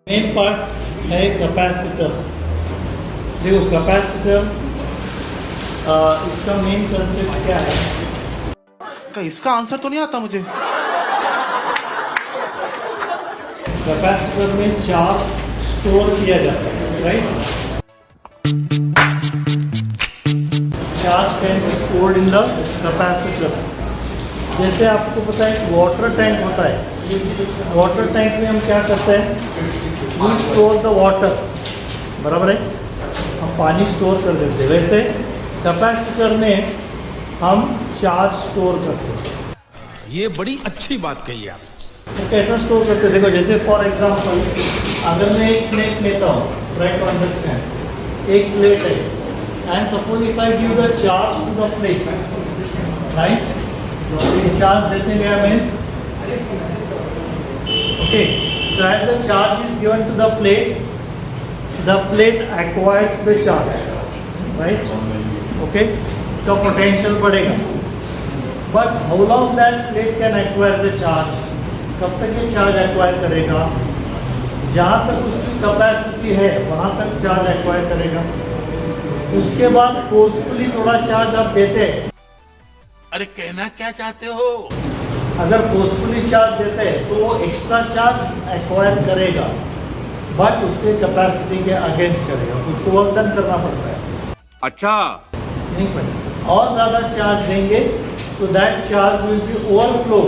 Main part है capacitor. देखो capacitor इसका मेन कंसेप्ट क्या है? तो इसका आंसर तो नहीं आता मुझे। कैपेसिटर में चार्ज स्टोर किया जाता है, right? Charge can be stored in the capacitor. जैसे आपको पता है वाटर टैंक होता है, वाटर टैंक में हम क्या करते हैं? वी स्टोर द वाटर, बराबर है, हम पानी स्टोर कर देते हैं। वैसे कैपेसिटर में हम चार्ज स्टोर करते हैं। ये बड़ी अच्छी बात कही आप। तो कैसा स्टोर करते हैं? देखो, जैसे फॉर एग्जांपल अगर मैं एक प्लेट लेता हूँ, ट्राई टू अंडरस्टैंड, एक प्लेट है and suppose if I give the charge to the plate, right? Charge देते गया मैं, okay, so as the charge is given to the plate acquires the charge, right? Okay, इसका potential बढ़ेगा, but how long that plate can acquire the charge? कब तक ये charge acquire करेगा? जहाँ तक उसकी कैपेसिटी है वहाँ तक चार्ज एक्वायर करेगा। उसके बाद फोर्सफुली थोड़ा चार्ज आप देते हैं। अरे कहना क्या चाहते हो? अगर फोर्सफुली चार्ज देते हैं तो वो एक्स्ट्रा चार्ज एक्वायर करेगा, बट उसके कैपेसिटी के अगेंस्ट करेगा, उसको वर्क डन करना पड़ता है। अच्छा, नहीं पड़ता। और ज़्यादा चार्ज देंगे तो that charge will be overflow,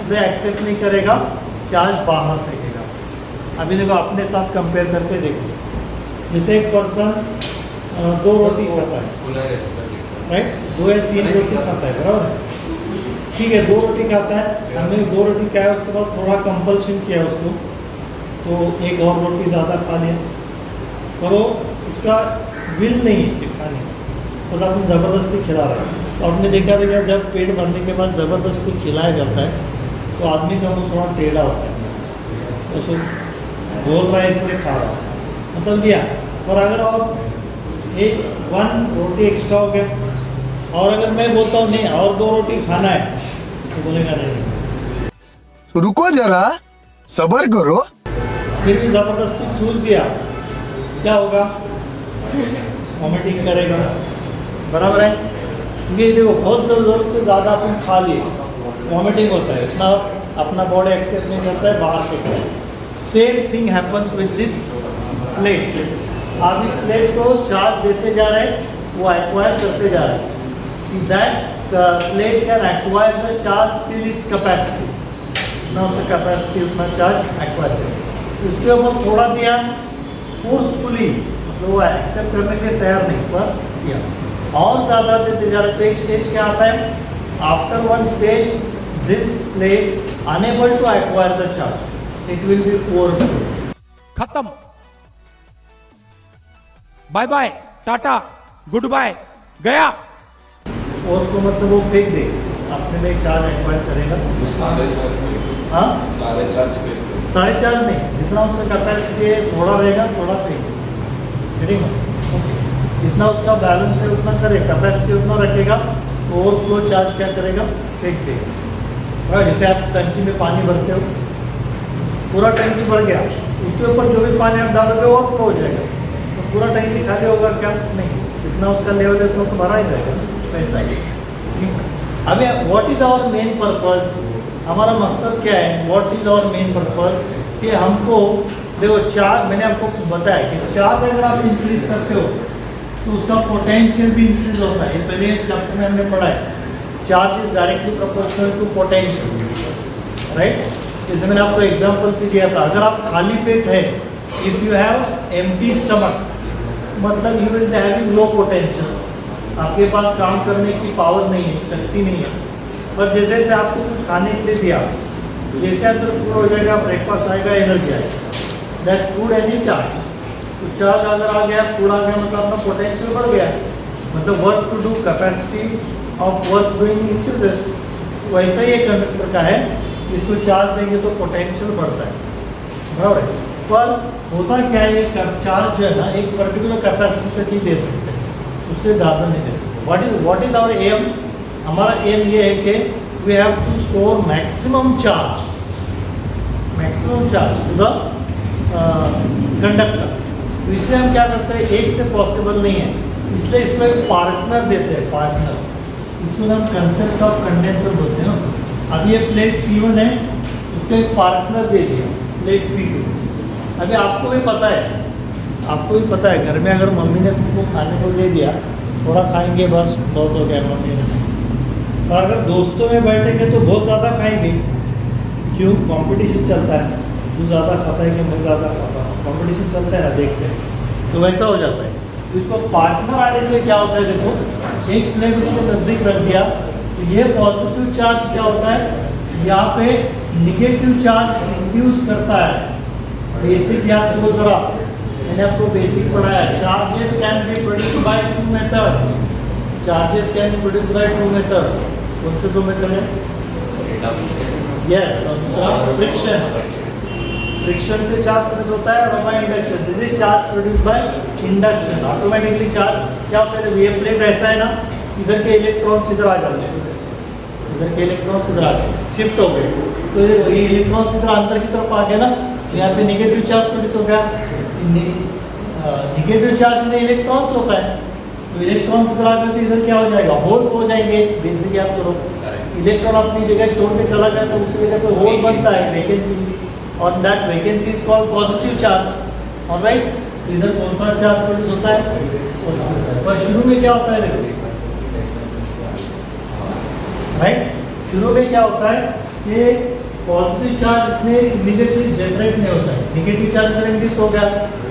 वे एक्सेप्ट नहीं करेगा, चार्ज बाहर फेंकेगा। अभी देखो अपने साथ कंपेयर करके देखो, जैसे एक पर्सन 2 रोटी खाता है, राइट? 2 या 3 रोटी खाता है, बराबर? ठीक है, 2 रोटी खाता है, हमने 2 रोटी खाया, उसके बाद थोड़ा कंपल्शन किया उसको, तो एक और रोटी ज़्यादा खा लिया, पर वो उसका विल नहीं है खाने, मतलब आपने ज़बरदस्ती खिला रहा है। तो आपने देखा भैया, जब पेट भरने के बाद ज़बरदस्ती खिलाया जाता है तो आदमी का मुँह थोड़ा टेढ़ा होता है, तो उसको बोल रहा है इसलिए खा रहा है, मतलब दिया। पर अगर और एक 1 रोटी एक्स्ट्रा हो गया, और अगर मैं बोलता हूँ नहीं और 2 रोटी खाना है, तो बोलेगा नहीं। तो रुको जरा, सब्र करो। फिर भी जबरदस्ती ठूस दिया, क्या होगा? वॉमिटिंग करेगा, बराबर है? क्योंकि देखो बहुत ज़रूरत से ज़्यादा अपन खा लिए, वॉमिटिंग होता है, इतना अपना बॉडी एक्सेप्ट नहीं करता है, बाहर फेंकता है। Same thing happens with this plate. आप इस प्लेट को चार्ज देते जा रहे हैं, वो एक्वायर करते जा रहे हैं। That plate can acquire the charge till its capacity, ना उसका कैपेसिटी उतना चार्ज एक्वायर करेगा। उसके ऊपर थोड़ा दिया फोर्सफुली, मतलब वो एक्सेप्ट करने के लिए तैयार नहीं, पर दिया। और ज़्यादा देते जा रहे, तो एक स्टेज क्या आता है? After 1 stage this plate unable to acquire the charge, it will be overflow. खत्म, बाय बाय, टाटा, गुड बाय, गया। और तो मतलब वो फेंक दे, अपने में चार्ज एक्वायर करेगा। हाँ, सारे चार्ज नहीं, जितना उसका कैपेसिटी है थोड़ा रहेगा, थोड़ा फेंक दे, ठीक है? ओके, जितना उसका बैलेंस है उतना करे, कैपेसिटी उतना रखेगा, तो ओवरफ्लो चार्ज क्या करेगा? फेंक देगा। और जैसे आप टंकी में पानी भरते हो, पूरा टंकी भर गया, उसके ऊपर जो भी पानी आप डालोगे ओवरफ्लो हो जाएगा, तो पूरा टंकी खाली होगा क्या? नहीं, जितना उसका लेवल है उतना तो भरा ही जाएगा, पैसा ही। अभी what is our main purpose? हमारा मकसद क्या है? What is our main purpose? कि हमको देखो चार्ज, मैंने आपको बताया कि चार्ज अगर आप इंक्रीज करते हो तो उसका पोटेंशियल भी इंक्रीज होता है। ये पहले चैप्टर में हमने पढ़ा है, charge is directly proportional to potential, right? जैसे मैंने आपको एग्जाम्पल भी दिया था, अगर आप खाली पेट है, if you have empty stomach, मतलब you will be having low potential, आपके पास काम करने की पावर नहीं है, शक्ति नहीं है। पर जैसे जैसे आपको कुछ खाने के लिए दिया, जैसे अंदर फूड हो जाएगा, ब्रेकफास्ट आएगा, एनर्जी आएगा, दैट फूड एनी चार्ज। तो चार्ज अगर आ गया, फूड आ गया, मतलब अपना पोटेंशियल बढ़ गया, मतलब work to do, capacity of work doing increases. वैसा ही एक कंडक्टर का है, इसको चार्ज देंगे तो पोटेंशियल बढ़ता है, बराबर है? पर होता क्या है, ये चार्ज जो है ना, एक पर्टिकुलर कैपेसिटी तक ही दे सकते हैं, उससे ज़्यादा नहीं दे सकते। What is our aim? हमारा एम ये है कि we have to store maximum charge to the conductor. तो इसलिए हम क्या करते हैं, एक से पॉसिबल नहीं है, इसलिए इसको एक पार्टनर देते हैं, पार्टनर। इसको हम कंसेप्ट ऑफ कंडेंसर बोलते हैं ना। अभी ये प्लेट P1 है, उसको एक पार्टनर दे दिया प्लेट P2। अभी आपको भी पता है, घर में अगर मम्मी ने तुमको खाने को दे दिया, थोड़ा खाएंगे बस, बहुत हो गया मम्मी ने। और अगर दोस्तों में बैठेंगे तो बहुत ज़्यादा खाएंगे, क्यों? कंपटीशन चलता है, तू ज़्यादा खाता है कि मैं ज़्यादा खाता हूँ, कंपटीशन चलता है ना, देखते हैं, तो वैसा हो जाता है। तो इसको पार्टनर आने से क्या होता है, देखो एक प्लेट उसके नज़दीक रख दिया, तो ये पॉजिटिव चार्ज क्या होता है, यहाँ पे निगेटिव चार्ज इंड्यूस करता है। बेसिक याद करो जरा, मैंने आपको बेसिक पढ़ाया, charges can be produced by two methods. Charges can be produced by two method. कौन से दो मेथड है? यस, और दूसरा फ्रिक्शन। फ्रिक्शन से चार्ज प्रोड्यूस होता है, और by induction. This is charge produced by induction. Automatically charge क्या होता है, ये प्लेट ऐसा है ना, इधर के इलेक्ट्रॉन्स इधर आ जाते हैं, इधर के इलेक्ट्रॉन्स इधर आ गए, शिफ्ट हो गए, तो ये इलेक्ट्रॉन्स इधर अंदर की तरफ आ गया ना, तो यहाँ पे नेगेटिव चार्ज प्रोड्यूस हो गया। नेगेटिव चार्ज में इलेक्ट्रॉन्स होता है, तो इलेक्ट्रॉन्स इधर आ गए, तो इधर क्या हो जाएगा, होल्स हो जाएंगे। बेसिक याद करो, इलेक्ट्रॉन अपनी जगह छोड़ के चला गया, तो उसकी जगह पे होल बनता है, वैकेंसी, और that vacancy is called positive charge. Alright, तो इधर कौन सा चार्ज प्रोड्यूस होता है, पॉजिटिव। पर शुरू में क्या होता है, देखो राइट, शुरू में क्या होता है कि पॉजिटिव चार्ज इतने इमीडिएटली जनरेट नहीं होता है, नेगेटिव चार्ज इंड्यूस हो गया।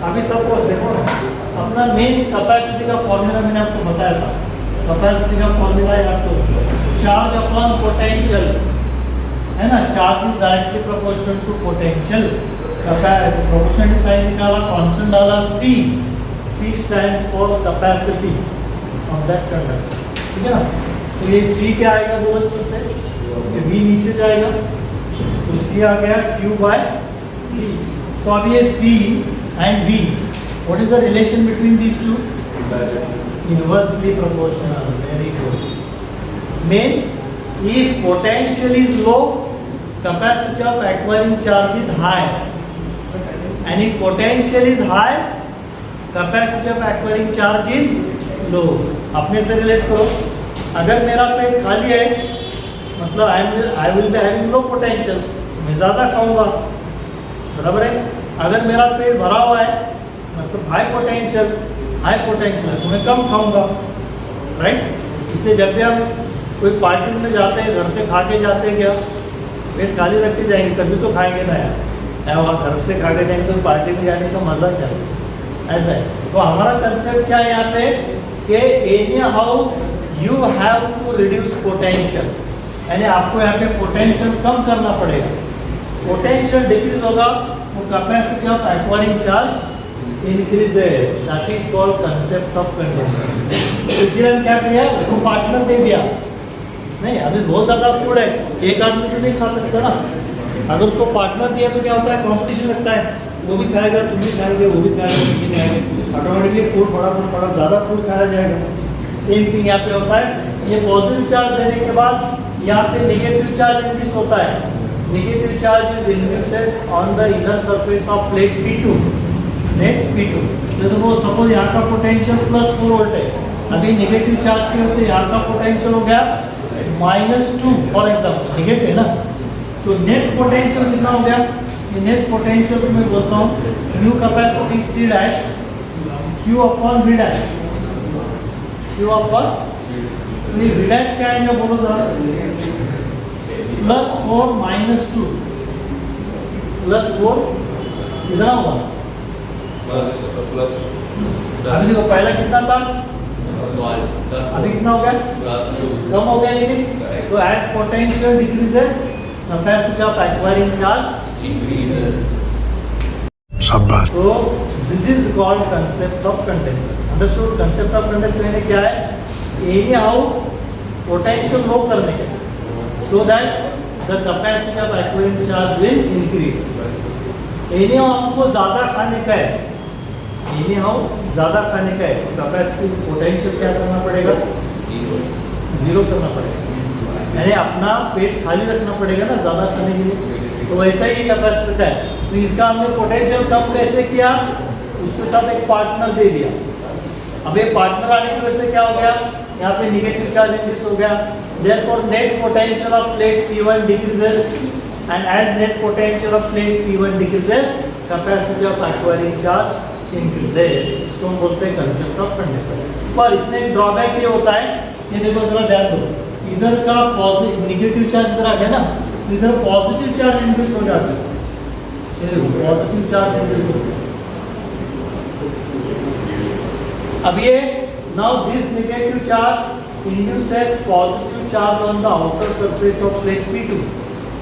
अभी सपोज देखो ना, अपना मेन कैपेसिटी का फॉर्मूला मैंने आपको बताया था, कैपेसिटी का फॉर्मूला है आपको, चार्ज अपॉन पोटेंशियल, है ना, charge is directly proportional to potential. Proportional sign निकाला, कांस्टेंट डाला C stands for capacity of that conductor, ठीक है ना। तो ये C क्या आएगा, बोलो इसमें से, ये V नीचे जाएगा, तो C आ गया Q बाय V। तो अब ये C and V, what is the relation between these two? Inversely proportional. Very good. Means if potential is low, capacity of acquiring charge is high, and if potential is high, capacity of acquiring charge is low। अपने से relate करो, अगर मेरा पेट खाली है, मतलब I will be having low potential, मैं ज़्यादा खाऊंगा, बराबर है। अगर मेरा पेट भरा हुआ है, मतलब हाई पोटेंशियल है, तो मैं कम खाऊंगा, राइट। इसलिए जब भी हम कोई पार्टी में जाते हैं, घर से खा के जाते हैं, क्या पेट खाली रख के जाएंगे, तभी तो खाएंगे ना यार, वहाँ घर से खा के जाएंगे तो पार्टी में जाने का मज़ा क्या है, ऐसा है। तो हमारा कंसेप्ट क्या है यहाँ पे कि anyhow you have to reduce potential, यानी आपको यहाँ पे पोटेंशियल कम करना पड़ेगा। पोटेंशियल डिक्रीज होगा तो capacity of acquiring charge increases, that is called concept of condenser. इसलिए हम क्या किया, उसको पार्टनर दे दिया। नहीं, अभी बहुत ज़्यादा फूड है, एक आदमी तो नहीं खा सकता ना, अगर उसको पार्टनर दिया तो क्या होता है, कंपटीशन लगता है, वो भी खाएगा, तुम भी खाएंगे, वो भी खाएगा, तुम भी खाएंगे, ऑटोमेटिकली फूड बड़ा ज़्यादा फूड खाया जाएगा। सेम थिंग यहाँ पे होता है। ये पॉजिटिव चार्ज देने के बाद यहाँ पे नेगेटिव चार्ज इंक्रीज होता है। Negative charge is induces on the inner surface of plate P2, तो वो सपोज यहाँ का पोटेंशियल +4 वोल्ट है, अभी नेगेटिव चार्ज की वजह से यहाँ का पोटेंशियल हो गया -2 फॉर एग्जाम्पल, नेगेटिव है ना। तो नेट पोटेंशियल कितना हो गया, ये नेट पोटेंशियल को मैं बोलता हूँ new capacity C dash Q upon V dash, Q upon V dash क्या है, बोलो जरा, +4 -2, +4 कितना हुआ, अभी देखो पहला कितना था, अभी कितना हो गया, कम हो गया, लेकिन तो as potential decreases capacity of acquiring charge increases. शाबाश। तो this is called concept of condenser. Understood? Concept of condenser यानी क्या है, एनी हाउ पोटेंशियल लो करने के, so that the capacity of acquiring charge will increase. Anyhow आपको ज़्यादा खाने का है, एनी हाउ ज़्यादा खाने का है, कैपेसिटी पोटेंशियल क्या करना पड़ेगा, 0 करना पड़ेगा, यानी अपना पेट खाली रखना पड़ेगा ना ज़्यादा खाने के लिए। तो वैसा ही कैपेसिटर का है। तो इसका हमने पोटेंशियल कम कैसे किया, उसके साथ एक पार्टनर दे दिया। अब ये पार्टनर आने की वजह से क्या हो गया, यहाँ पे निगेटिव चार्ज इंड्यूस हो गया। Therefore net potential of plate P1 decreases and as net potential of plate P1 decreases capacity of acquiring charge increases. इसको हम बोलते हैं कंसेप्ट ऑफ कंडेंसर। पर इसमें एक ड्रॉबैक ये होता है, ये देखो जरा ध्यान दो, इधर का पॉजिटिव निगेटिव चार्ज इधर आ गया ना, तो इधर पॉजिटिव चार्ज इंड्यूस हो जाता है, पॉजिटिव चार्ज इंड्यूस हो गया। अब ये now this negative charge induces positive charge on the outer surface of plate P2।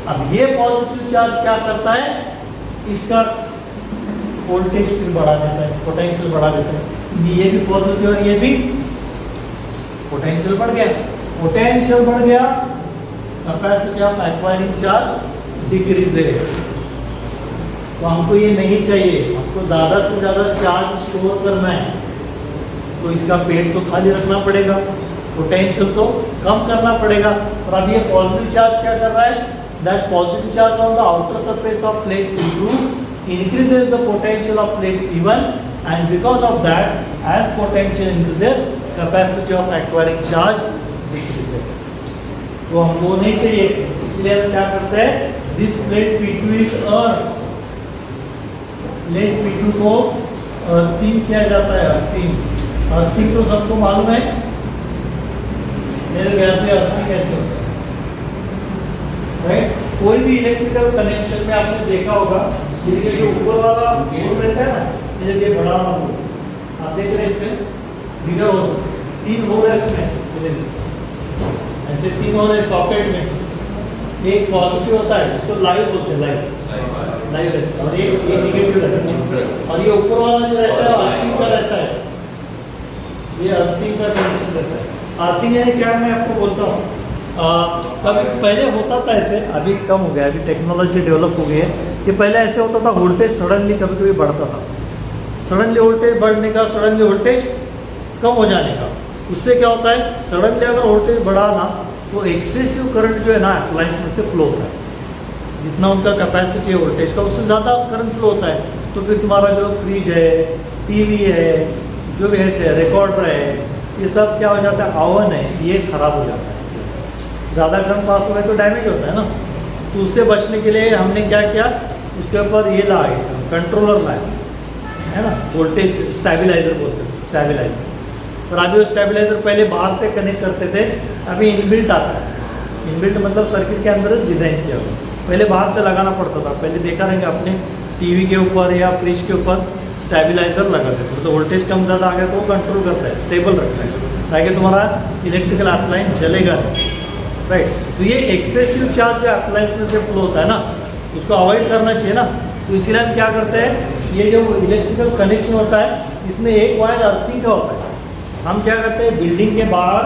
अब ये पॉजिटिव चार्ज क्या करता है, इसका वोल्टेज फिर बढ़ा देता है, पोटेंशियल बढ़ा देता है। ये भी पॉजिटिव और ये भी पोटेंशियल बढ़ गया, पोटेंशियल बढ़ गया, capacity of acquiring charge decreases. तो हमको ये नहीं चाहिए, हमको ज़्यादा से ज़्यादा चार्ज स्टोर करना है, तो इसका पेट तो खाली रखना पड़ेगा, पोटेंशियल तो कम करना पड़ेगा। और अब ये पॉजिटिव चार्ज क्या कर रहा है, that positive charge on the outer surface of plate P2 increases the potential of plate P1 and because of that as potential increases capacity of acquiring charge decreases। तो हमको नहीं चाहिए, इसलिए हम क्या करते हैं, this plate P2 is earth, plate P2 को अर्थिंग किया जाता है। अर्थिंग तो सबको मालूम है, मेरे ख्याल से अर्थिंग कैसे होता है, राइट। कोई भी इलेक्ट्रिकल कनेक्शन में आपने देखा होगा, ये जो ऊपर वाला बोर्ड रहता है ना, ये बड़ा वाला बोर्ड आप देख रहे हैं, इसमें बिगर होल 3 होल है, इसमें ऐसे 3 होल है सॉकेट में। एक पॉजिटिव होता है, उसको लाइव बोलते हैं, लाइव रहता है, और एक ये नेगेटिव रहता है। और ये ऊपर वाला जो रहता है अर्थिंग का रहता है, ये अर्थिंग का कनेक्शन रहता है। अर्थिंग यानी क्या, मैं आपको बोलता हूँ, कभी पहले होता था ऐसे, अभी कम हो गया, अभी टेक्नोलॉजी डेवलप हो गई है। कि पहले ऐसे होता था, वोल्टेज सडनली कभी कभी बढ़ता था, सडनली वोल्टेज बढ़ने का, सडनली वोल्टेज कम हो जाने का। उससे क्या होता है, सडनली अगर वोल्टेज बढ़ा ना, तो एक्सेसिव करंट जो है ना अप्लायंस में से फ्लो होता है, जितना उनका कैपेसिटी है वोल्टेज का, उससे ज़्यादा करंट फ्लो होता है। तो फिर तुम्हारा जो फ्रिज है, टीवी है, जो भी है, रिकॉर्डर है, ये सब क्या हो जाता है, ओवन है, ये खराब हो जाता है। ज़्यादा गर्म पास हो गया तो डैमेज होता है ना। तो उससे बचने के लिए हमने क्या किया, उसके ऊपर ये लाए, कंट्रोलर लाए, है ना, वोल्टेज स्टेबलाइजर बोलते हैं, स्टेबलाइजर। और अभी वो स्टेबलाइजर पहले बाहर से कनेक्ट करते थे, अभी इनबिल्ट आता है। इनबिल्ट मतलब सर्किट के अंदर डिज़ाइन किया हुआ, पहले बाहर से लगाना पड़ता था। पहले देखा रहेंगे अपने टीवी के ऊपर या फ्रिज के ऊपर स्टेबलाइजर लगाते थे, तो वोल्टेज कम ज़्यादा आ गया तो वो कंट्रोल करता है, स्टेबल रखता है, ताकि तुम्हारा इलेक्ट्रिकल अप्लायंस जलेगा नहीं, राइट। तो ये एक्सेसिव चार्ज जो अप्लायंस में से फ्लो होता है ना, उसको अवॉइड करना चाहिए ना। तो इसीलिए हम क्या करते हैं, ये जो इलेक्ट्रिकल कनेक्शन होता है, इसमें एक वायर अर्थिंग का होता है। हम क्या करते हैं, बिल्डिंग के बाहर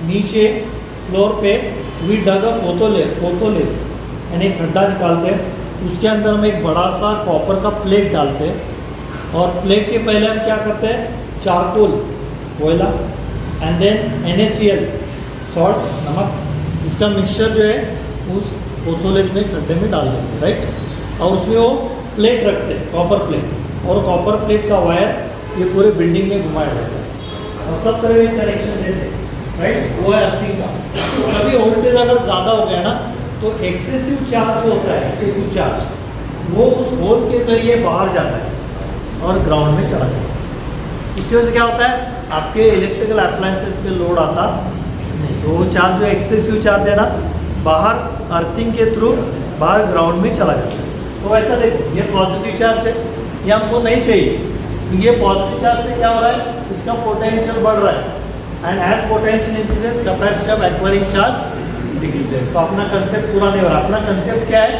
नीचे फ्लोर पे वी डग अ फोतोलेस यानी एक खड्डा निकालते हैं, उसके अंदर हम एक बड़ा सा कॉपर का प्लेट डालते हैं, और प्लेट के पहले हम क्या करते हैं, चारकोल कोयला एंड देन NaCl सॉल्ट नमक, इसका मिक्सचर जो है उस फोतोलेस में खड्डे में डाल देते हैं, राइट। और उसमें वो प्लेट रखते हैं, कॉपर प्लेट, और कॉपर प्लेट का वायर ये पूरे बिल्डिंग में घुमाया रहता है, और सब तरह के कनेक्शन देते हैं, राइट। वो है अर्थिंग का। तो कभी वोल्टेज अगर ज़्यादा हो गया ना, तो एक्सेसिव चार्ज जो होता है, एक्सेसिव चार्ज वो उस होल के जरिए बाहर जाता है और ग्राउंड में चला जाता है। इसकी वजह से क्या होता है, आपके इलेक्ट्रिकल अप्लायंसेस पे लोड आता नहीं, तो वो चार्ज जो एक्सेसिव चार्ज है ना, बाहर अर्थिंग के थ्रू बाहर ग्राउंड में चला जाता है। तो ऐसा देखो, ये पॉजिटिव चार्ज है, ये हमको नहीं चाहिए, तो ये पॉजिटिव चार्ज से क्या हो रहा है, इसका पोटेंशियल बढ़ रहा है, and as potential increases capacity of acquiring charge decreases. तो अपना कंसेप्ट पूरा नहीं हो रहा। अपना कंसेप्ट क्या है,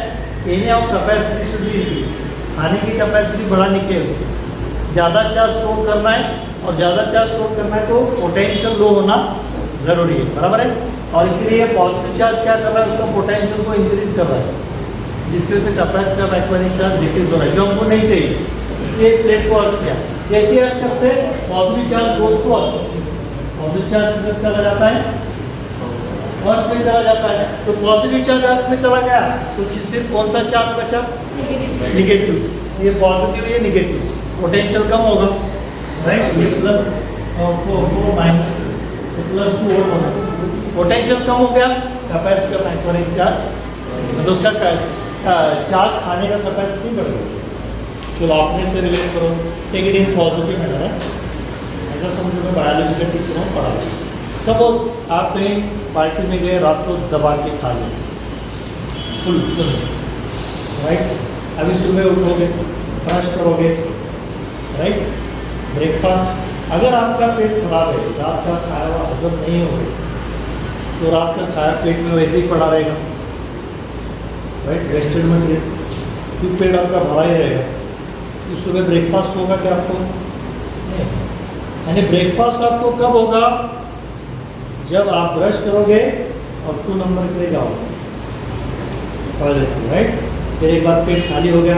any of capacity should be increase, आने की कैपेसिटी बढ़ाने की है, उसकी ज़्यादा चार्ज स्टोर करना है, और ज़्यादा चार्ज स्टोर करना है तो पोटेंशियल लो होना ज़रूरी है, बराबर है। और इसीलिए पॉजिटिव चार्ज क्या कर रहा है, उसका पोटेंशियल को इंक्रीज कर रहा है, जिसकी वजह से capacity of acquiring charge decrease हो रहा है, जो हमको नहीं चाहिए। इसलिए प्लेट को अर्थ किया, कैसे अर्थ करते हैं, positive charge goes to earth, positive charge चला जाता है अर्थ में चला जाता है। तो पॉजिटिव चार्ज अर्थ में चला गया तो सिर्फ कौन सा चार्ज बचा? निगेटिव। ये पॉजिटिव ये निगेटिव, पोटेंशियल कम होगा, राइट? ये plus four minus plus 2 volt होगा, पोटेंशियल कम हो गया, कैपेसिटर इलेक्ट्रॉनिक चार्ज मतलब उसका चार्ज खाने का कैपेसिटी बढ़ गया। चलो आपने से रिलेट करो, take it in positive manner है, ऐसा समझो मैं बायोलॉजी का टीचर हूँ, पढ़ा। सपोज आप कहीं पार्टी में गए, रात को दबा के खा लें फुल, राइट? अभी सुबह उठोगे, ब्रश करोगे, राइट? ब्रेकफास्ट, अगर आपका पेट खराब है, रात का खाया हुआ हजम नहीं हो तो रात का खाया पेट में वैसे ही पड़ा रहेगा, राइट? वेस्टेड मटेरियल, क्योंकि पेट आपका भरा ही रहेगा। तो सुबह ब्रेकफास्ट होगा क्या आपको? नहीं। यानी ब्रेकफास्ट आपको कब होगा? जब आप ब्रश करोगे और 2 नंबर के लिए जाओगे टॉयलेट, राइट? फिर एक बार पेट खाली हो गया,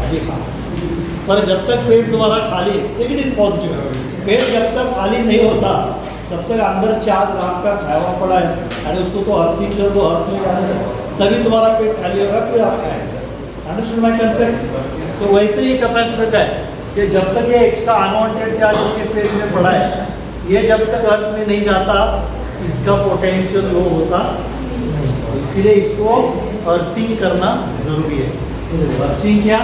आगे खा सकते। पर जब तक पेट तुम्हारा खाली, लेकिन इज पॉजिटिव, पेट जब तक खाली नहीं होता तब तक अंदर चार्ज रात का खाया हुआ पड़ा है, अरे उसको तो अर्थिंग कर दो, अर्थ में जाने दो, तभी तुम्हारा पेट खाली होगा, फिर आप खाएंगे। Understood my concept? तो वैसे ही कैपेसिटर का है कि जब तक ये एक्स्ट्रा अनवांटेड चार्ज इसके पेट में पड़ा है, ये जब तक अर्थ में नहीं जाता इसका पोटेंशियल लो होता नहीं, इसीलिए इसको अर्थिंग करना जरूरी है। अर्थिंग क्या?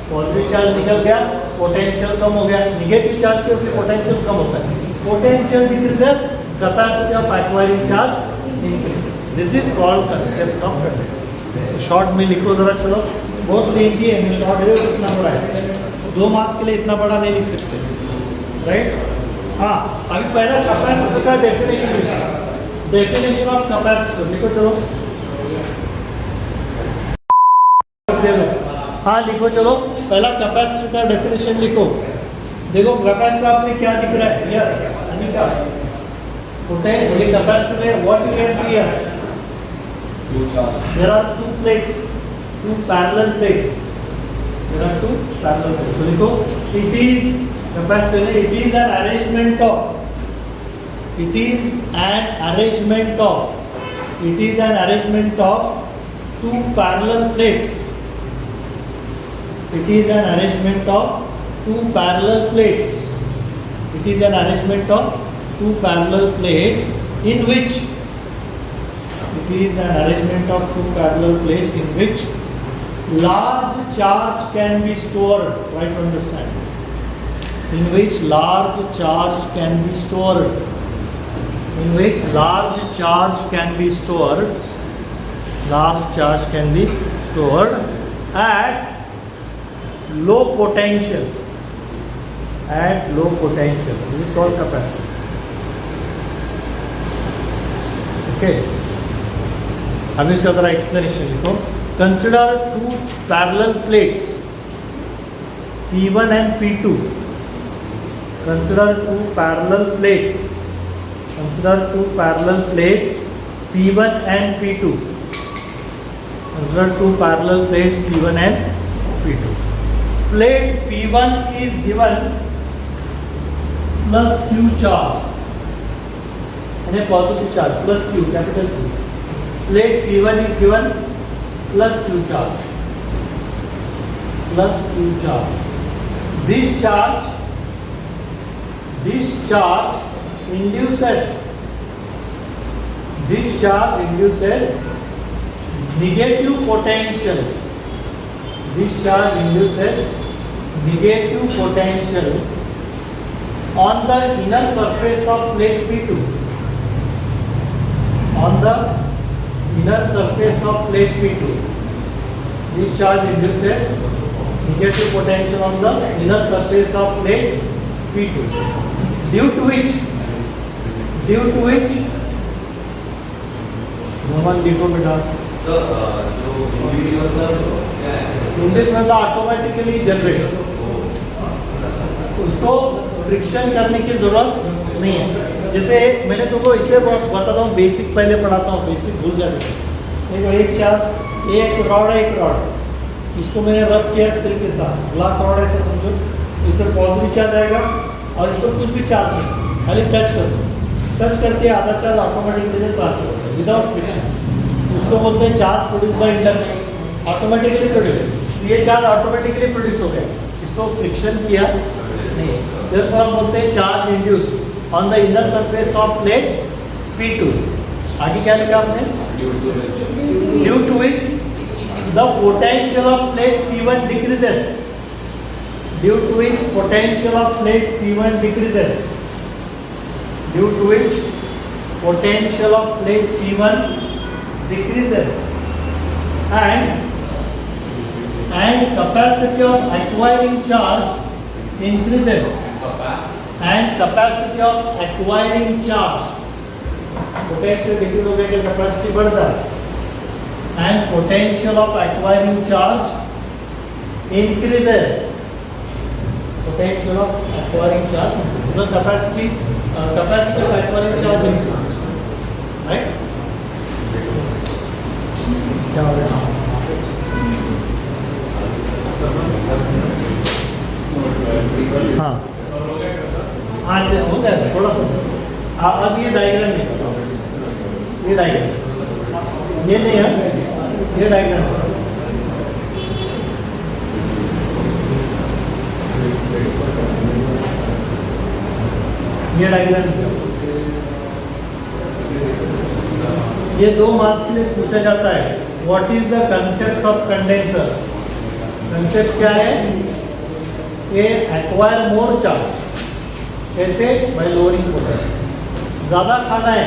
पॉजिटिव चार्ज निकल गया, पोटेंशियल कम हो गया, निगेटिव चार्ज के उसके पोटेंशियल कम होता है, potential decreases, capacity of acquiring charge increases. This is called concept of conductivity. Short में लिखो जरा, चलो, बहुत लेंथी है, मैं शॉर्ट है इतना बड़ा है, 2 मार्क्स के लिए इतना बड़ा नहीं लिख सकते, राइट? हाँ, अभी पहला कैपेसिटर का डेफिनेशन लिखा, डेफिनेशन ऑफ कैपेसिटर लिखो, चलो दे दो। हाँ लिखो, चलो, पहला कैपेसिटर का डेफिनेशन लिखो। देखो कैपेसिटर आपने क्या दिख रहा है यार, अनिका पोटेंशियल, ये कैपेसिटर में what you can see here, there are 2 plates, 2 parallel plates, there are 2 parallel plates. तो लिखो, it is capacitor, it is an arrangement of, it is an arrangement of 2 parallel plates. It is an arrangement of 2 parallel plates. It is an arrangement of 2 parallel plates in which, it is an arrangement of 2 parallel plates in which large charge can be stored. Try to understand. In which large charge can be stored. In which large charge can be stored, large charge can be stored at low potential, at low potential. This is called capacitor. Okay. अब इसका जरा explanation लिखो। Consider 2 parallel plates, P1 and P2. Consider 2 parallel plates. Consider 2 parallel plates, P1 and P2. Consider 2 parallel plates, P1 and P2. Plate P1 is given plus Q charge, and a positive charge, plus Q, capital Q. Plate P1 is given plus Q charge, plus Q charge. This charge induces negative potential. This charge induces negative potential on the inner surface of plate P2. On the inner surface of plate P2, this charge induces negative potential on the inner surface of plate P2. Due to which normal लिखो बेटा, English मतलब automatically generate, उसको friction करने की जरूरत नहीं है। जैसे मैंने तुमको इसलिए बताता हूँ, बेसिक पहले पढ़ाता हूँ, बेसिक भूल जाते हैं। देखो एक चार्ज, एक रॉड है, एक रॉड, इसको मैंने रब किया सिल्क के साथ, ग्लास रॉड ऐसा समझो, इस पर पॉजिटिव चार्ज आएगा और इस पर कुछ भी चार्ज नहीं, खाली टच कर दो, टच करके आधा चार्ज ऑटोमेटिकली ट्रांसफर हो जाएगा। विदाउट फ्रिक्शन, उसको बोलते हैं charge produce by induction, automatically produce. ये चार्ज ऑटोमेटिकली प्रोड्यूस हो गया, इसको फ्रिक्शन किया नहीं। therefore हम बोलते हैं charge induced on the inner surface of plate P2। आगे क्या लिखा आपने? Due to which the potential of plate P1 decreases, due to which potential of plate P1 decreases, due to which potential of plate P1 decreases, and capacity of acquiring charge increases, and capacity of acquiring charge, potential decrease हो गया कि capacity बढ़ता है, and potential of acquiring charge increases, potential of acquiring charge, the capacity of acquiring charge increases, right? क्या हो रहा है? हाँ हाँ हो गया थोड़ा सा। अब ये डायग्राम निकालो, ये डायग्राम, ये नहीं है, ये डायग्राम। ये डायग्राम ये 2 मार्क्स के लिए पूछा जाता है। What is the concept of condenser? Concept क्या है? ये एक्वायर मोर चार्ज, कैसे? Bye lowering potential. ज़्यादा खाना है,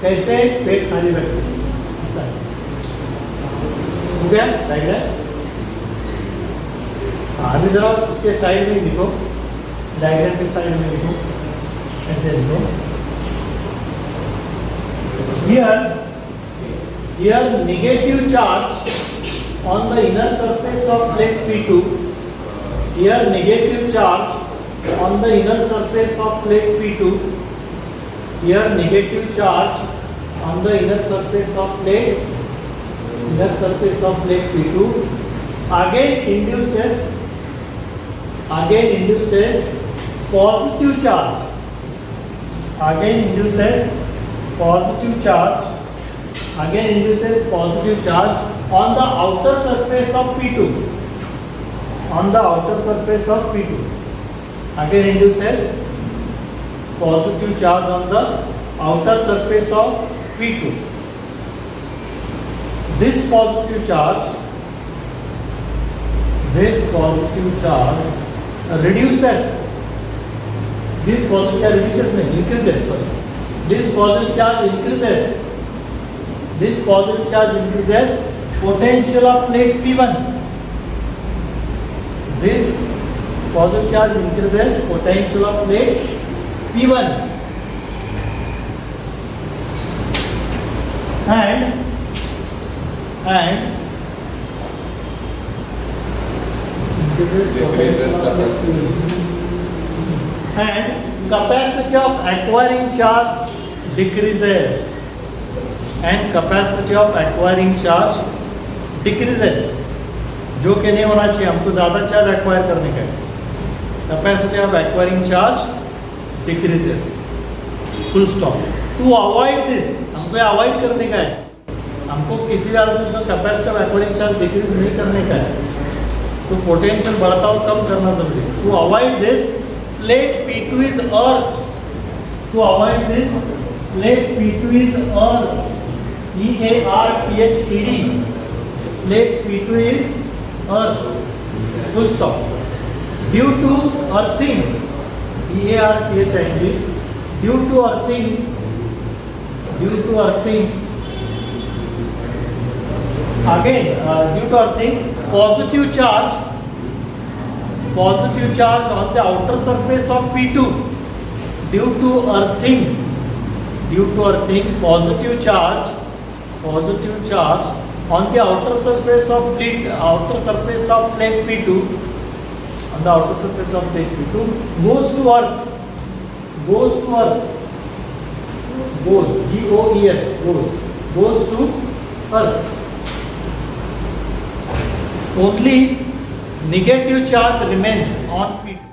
कैसे? पेट खाली रखना, ऐसा हो गया डायग्राम। अभी जरा उसके साइड में लिखो, डायग्राम के साइड में लिखो, ऐसे लिखो। Here negative charge on the inner surface of plate P2. Here negative charge on the inner surface of plate P2. Here negative charge on the inner surface of plate P2. Again induces positive charge. Again induces positive charge on the outer surface of P2. On the outer surface of P2. Again induces positive charge on the outer surface of P2. This positive charge reduces. This positive charge reduces, no, increases. Sorry. This positive charge increases. This positive charge increases potential of plate P1. This positive charge increases potential of plate P1. And capacity of acquiring charge decreases. And capacity of acquiring charge decreases. जो कि नहीं होना चाहिए, हमको ज़्यादा charge acquire करने का है। Capacity of acquiring charge decreases. Full stop. To avoid this, हमको अवॉइड करने का है, हमको किसी आदमी का capacity of acquiring charge decrease नहीं करने का है, तो पोटेंशियल बढ़ता हो कम करना जरूरी है। To avoid this plate P2 is earth, to avoid this plate P2 is earth, EARTHED, plate P2 is earth, full stop. Due to earthing, EARTHED, due to earthing, again due to earthing, positive charge on the outer surface of P2, due to earthing, positive charge on the outer surface of plate P2, on the outer surface of plate P2 goes to earth, goes to earth. Only negative charge remains on P2.